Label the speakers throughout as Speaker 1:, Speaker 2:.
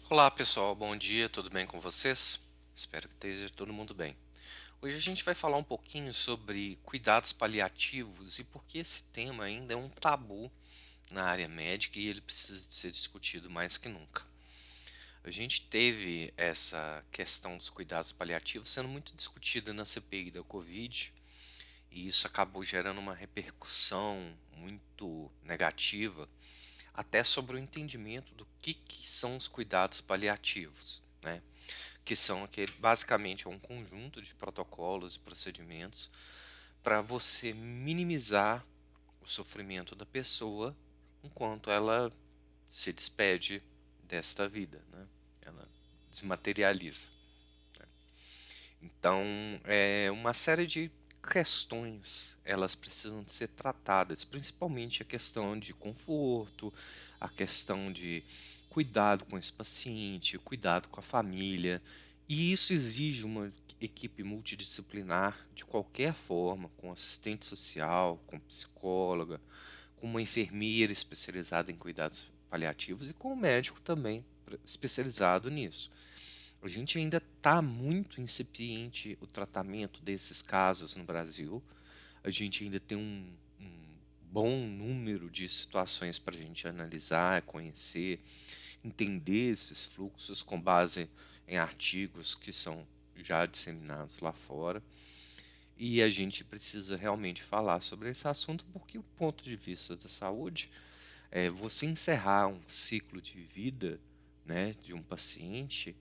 Speaker 1: Olá pessoal, bom dia, tudo bem com vocês? Espero que esteja todo mundo bem. Hoje a gente vai falar um pouquinho sobre cuidados paliativos e por que esse tema ainda é um tabu na área médica e ele precisa de ser discutido mais que nunca. A gente teve essa questão dos cuidados paliativos sendo muito discutida na CPI da Covid e isso acabou gerando uma repercussão muito negativa até sobre o entendimento do que são os cuidados paliativos, né? Que são aquele, basicamente é um conjunto de protocolos e procedimentos para você minimizar o sofrimento da pessoa enquanto ela se despede desta vida, né? Ela desmaterializa. Então, é uma série de questões, elas precisam de ser tratadas, principalmente a questão de conforto, a questão de cuidado com esse paciente, cuidado com a família, e isso exige uma equipe multidisciplinar de qualquer forma, com assistente social, com psicóloga, com uma enfermeira especializada em cuidados paliativos e com um médico também especializado nisso. A gente ainda está muito incipiente o tratamento desses casos no Brasil. A gente ainda tem um bom número de situações para a gente analisar, conhecer, entender esses fluxos com base em artigos que são já disseminados lá fora. E a gente precisa realmente falar sobre esse assunto porque o ponto de vista da saúde é você encerrar um ciclo de vida, né, de um paciente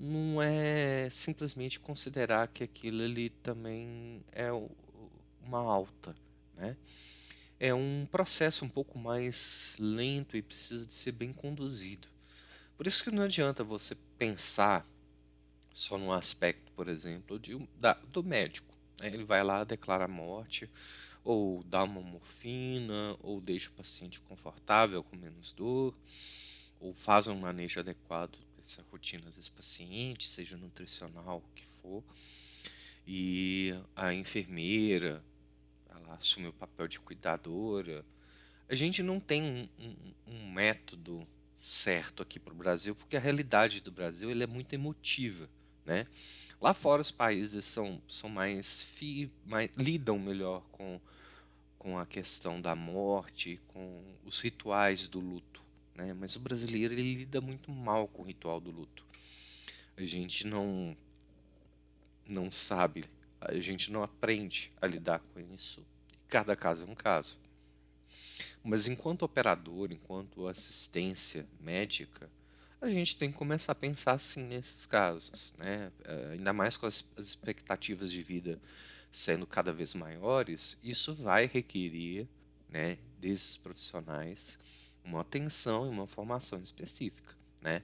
Speaker 1: não é simplesmente considerar que aquilo ali também é uma alta, né? É um processo um pouco mais lento e precisa de ser bem conduzido. Por isso que não adianta você pensar só no aspecto, por exemplo, do médico, né? Ele vai lá, declara a morte, ou dá uma morfina, ou deixa o paciente confortável com menos dor, ou faz um manejo adequado dessa rotina desse paciente, seja nutricional, o que for, e a enfermeira, ela assume o papel de cuidadora. A gente não tem um método certo aqui para o Brasil, porque a realidade do Brasil ele é muito emotiva, né? Lá fora os países são mais lidam melhor com a questão da morte, com os rituais do luto, né? Mas o brasileiro ele lida muito mal com o ritual do luto. A gente não sabe, a gente não aprende a lidar com isso. Cada caso é um caso. Mas enquanto operador, enquanto assistência médica, a gente tem que começar a pensar assim nesses casos, né? Ainda mais com as expectativas de vida sendo cada vez maiores, isso vai requerer, né, desses profissionais uma atenção e uma formação específica, né?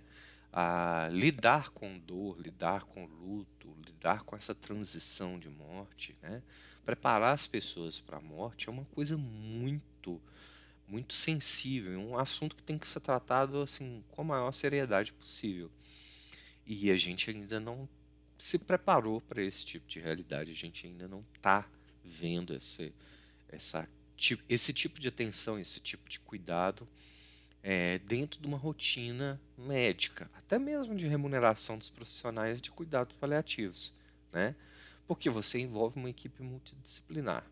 Speaker 1: A lidar com dor, lidar com luto, lidar com essa transição de morte, né? Preparar as pessoas para a morte é uma coisa muito sensível, um assunto que tem que ser tratado assim com a maior seriedade possível. E a gente ainda não se preparou para esse tipo de realidade, a gente ainda não está vendo essa, esse tipo de atenção, esse tipo de cuidado dentro de uma rotina médica, até mesmo de remuneração dos profissionais de cuidados paliativos, né? Porque você envolve uma equipe multidisciplinar.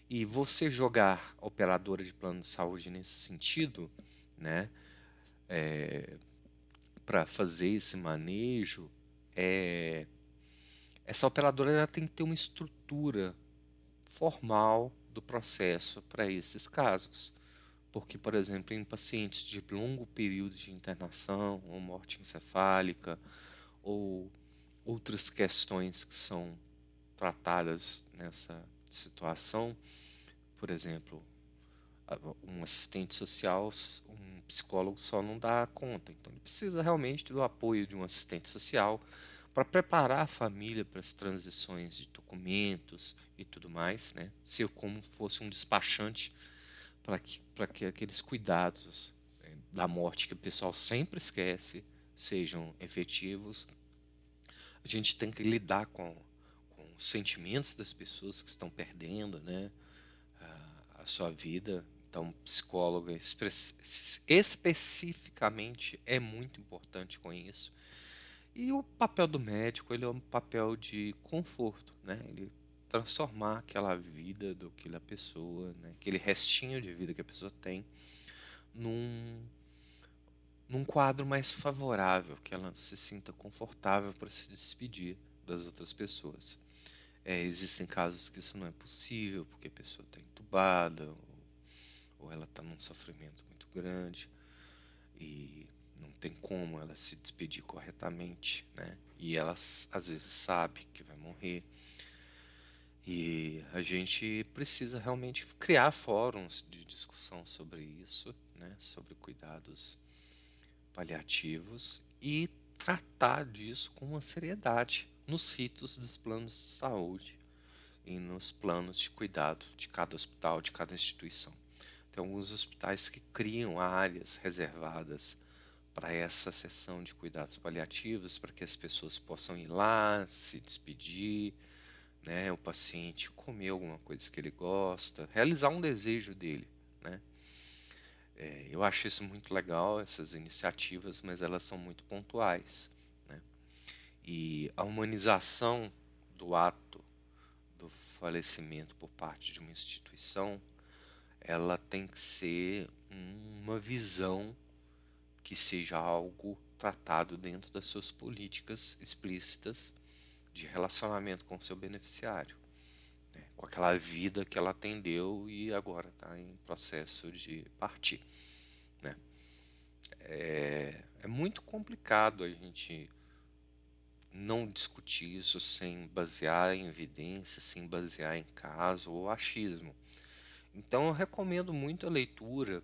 Speaker 1: E você jogar a operadora de plano de saúde nesse sentido, né, para fazer esse manejo, é, essa operadora ela tem que ter uma estrutura formal do processo para esses casos. Porque, por exemplo, em pacientes de longo período de internação, ou morte encefálica, ou outras questões que são tratadas nessa situação, por exemplo, um assistente social, um psicólogo só não dá conta. Então, ele precisa realmente do apoio de um assistente social para preparar a família para as transições de documentos e tudo mais, né? Ser como fosse um despachante para que aqueles cuidados da morte que o pessoal sempre esquece sejam efetivos. A gente tem que lidar com os sentimentos das pessoas que estão perdendo, né, a sua vida. Então, psicólogo especificamente é muito importante com isso. E o papel do médico, ele é um papel de conforto, né? Ele transformar aquela vida daquela pessoa, né? Aquele restinho de vida que a pessoa tem, num, num quadro mais favorável, que ela se sinta confortável para se despedir das outras pessoas. Existem casos que isso não é possível, porque a pessoa está entubada, ou ela está num sofrimento muito grande e não tem como ela se despedir corretamente, né? E ela às vezes sabe que vai morrer. E a gente precisa realmente criar fóruns de discussão sobre isso, né? Sobre cuidados paliativos e tratar disso com uma seriedade nos ritos dos planos de saúde e nos planos de cuidado de cada hospital, de cada instituição. Tem alguns hospitais que criam áreas reservadas para essa sessão de cuidados paliativos, para que as pessoas possam ir lá, se despedir, né, o paciente comer alguma coisa que ele gosta, realizar um desejo dele, né? Eu acho isso muito legal, essas iniciativas, mas elas são muito pontuais, né? E a humanização do ato do falecimento por parte de uma instituição, ela tem que ser uma visão que seja algo tratado dentro das suas políticas explícitas de relacionamento com o seu beneficiário, né, com aquela vida que ela atendeu e agora está em processo de partir, né. É muito complicado a gente não discutir isso sem basear em evidência, sem basear em caso ou achismo. Então eu recomendo muito a leitura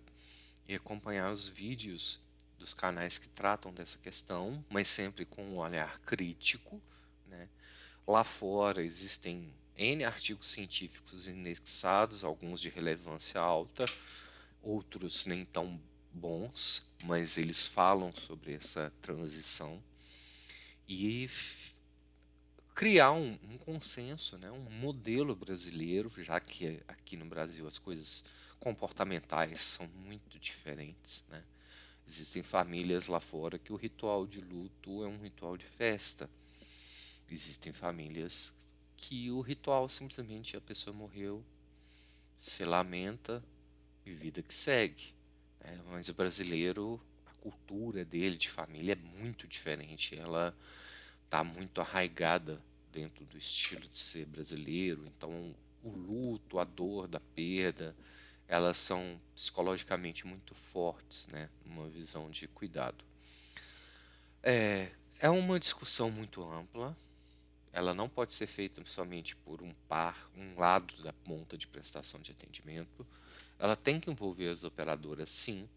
Speaker 1: e acompanhar os vídeos dos canais que tratam dessa questão, mas sempre com um olhar crítico, né. Lá fora existem N artigos científicos indexados, alguns de relevância alta, outros nem tão bons, mas eles falam sobre essa transição e criar um consenso, né, um modelo brasileiro, já que aqui no Brasil as coisas comportamentais são muito diferentes, né? Existem famílias lá fora que o ritual de luto é um ritual de festa. Existem famílias que o ritual simplesmente a pessoa morreu, se lamenta e vida que segue, né? Mas o brasileiro, a cultura dele de família é muito diferente. Ela está muito arraigada dentro do estilo de ser brasileiro. Então, o luto, a dor da perda, elas são psicologicamente muito fortes, né? Uma visão de cuidado. É uma discussão muito ampla. Ela não pode ser feita somente por um lado da ponta de prestação de atendimento. Ela tem que envolver as operadoras, sim,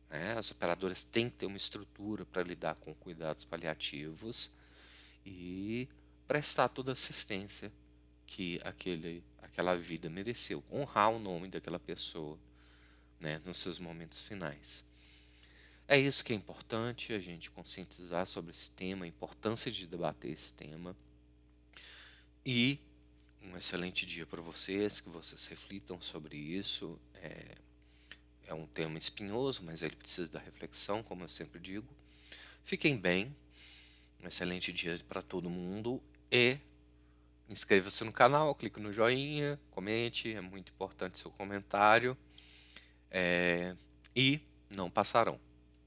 Speaker 1: né? As operadoras têm que ter uma estrutura para lidar com cuidados paliativos e prestar toda a assistência que aquela vida mereceu. Honrar o nome daquela pessoa, né, nos seus momentos finais. É isso que é importante, a gente conscientizar sobre esse tema, a importância de debater esse tema. E um excelente dia para vocês, que vocês reflitam sobre isso. É um tema espinhoso, mas ele precisa da reflexão, como eu sempre digo. Fiquem bem, um excelente dia para todo mundo e inscreva-se no canal, clique no joinha, comente, é muito importante seu comentário. E não passarão.